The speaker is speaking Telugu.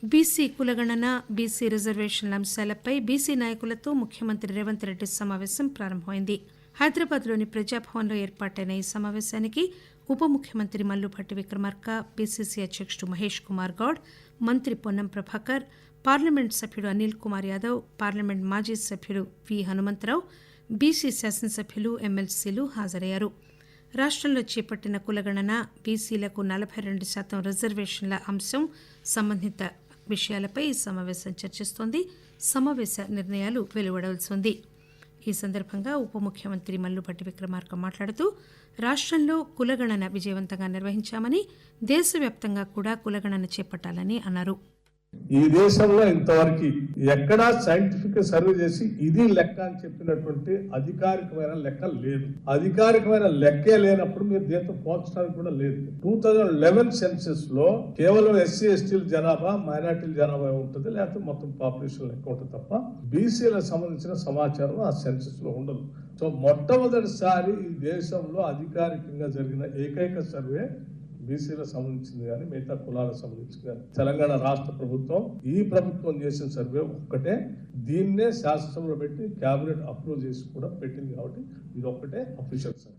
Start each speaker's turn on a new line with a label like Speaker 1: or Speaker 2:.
Speaker 1: బీసీ కులగణన, బీసీ రిజర్వేషన్ల అంశాలపై బీసీ నాయకులతో ముఖ్యమంత్రి రేవంత్ రెడ్డి సమావేశం ప్రారంభమైంది. హైదరాబాద్లోని ప్రజాభవన్లో ఏర్పాటైన ఈ సమావేశానికి ఉప ముఖ్యమంత్రి మల్లుభట్టి విక్రమార్క, పీసీసీ అధ్యక్షుడు మహేష్ కుమార్ గౌడ్, మంత్రి పొన్నం ప్రభాకర్, పార్లమెంట్ సభ్యుడు అనిల్ కుమార్ యాదవ్, పార్లమెంట్ మాజీ సభ్యుడు వి హనుమంతరావు, బీసీ శాసనసభ్యులు, ఎమ్మెల్సీలు హాజరయ్యారు. రాష్టంలో చేపట్టిన కులగణన, బీసీలకు 42% రిజర్వేషన్ల అంశం సంబంధిత విషయాలపై ఈ సమావేశం చర్చిస్తోంది. సమావేశ నిర్ణయాలు వెలువడవలసి ఉంది. ఈ సందర్భంగా ఉప ముఖ్యమంత్రి మల్లుభట్టి విక్రమార్క మాట్లాడుతూ రాష్టంలో కులగణన విజయవంతంగా నిర్వహించామని, దేశవ్యాప్తంగా కూడా కులగణన చేపట్టాలని అన్నారు.
Speaker 2: ఈ దేశంలో ఇంతవరకు ఎక్కడా సైంటిఫిక్ సర్వే చేసి ఇది లెక్క అని చెప్పినటువంటి అధికారికమైన లెక్క లేదు. అధికారికమైన లెక్కే లేనప్పుడు మీరు దేంతో పోల్చడానికి కూడా లేదు. 2011 సెన్సెస్ లో కేవలం ఎస్సీ ఎస్టీల జనాభా, మైనార్టీల జనాభా ఉంటుంది, లేకపోతే మొత్తం పాపులేషన్ లెక్క ఉంటుంది తప్ప బీసీలకు సంబంధించిన సమాచారం ఆ సెన్సెస్ లో ఉండదు. సో మొట్టమొదటిసారి ఈ దేశంలో అధికారికంగా జరిగిన ఏకైక సర్వే బీసీలకు సంబంధించింది కానీ మిగతా కులాలకు సంబంధించింది కానీ తెలంగాణ రాష్ట్ర ప్రభుత్వం ఈ ప్రభుత్వం చేసిన సర్వే ఒక్కటే. దీన్నే శాసనసభలో పెట్టి కేబినెట్ అప్రూవ్ చేసి కూడా పెట్టింది. కాబట్టి ఇది ఒక్కటే అఫీషియల్ సర్వే.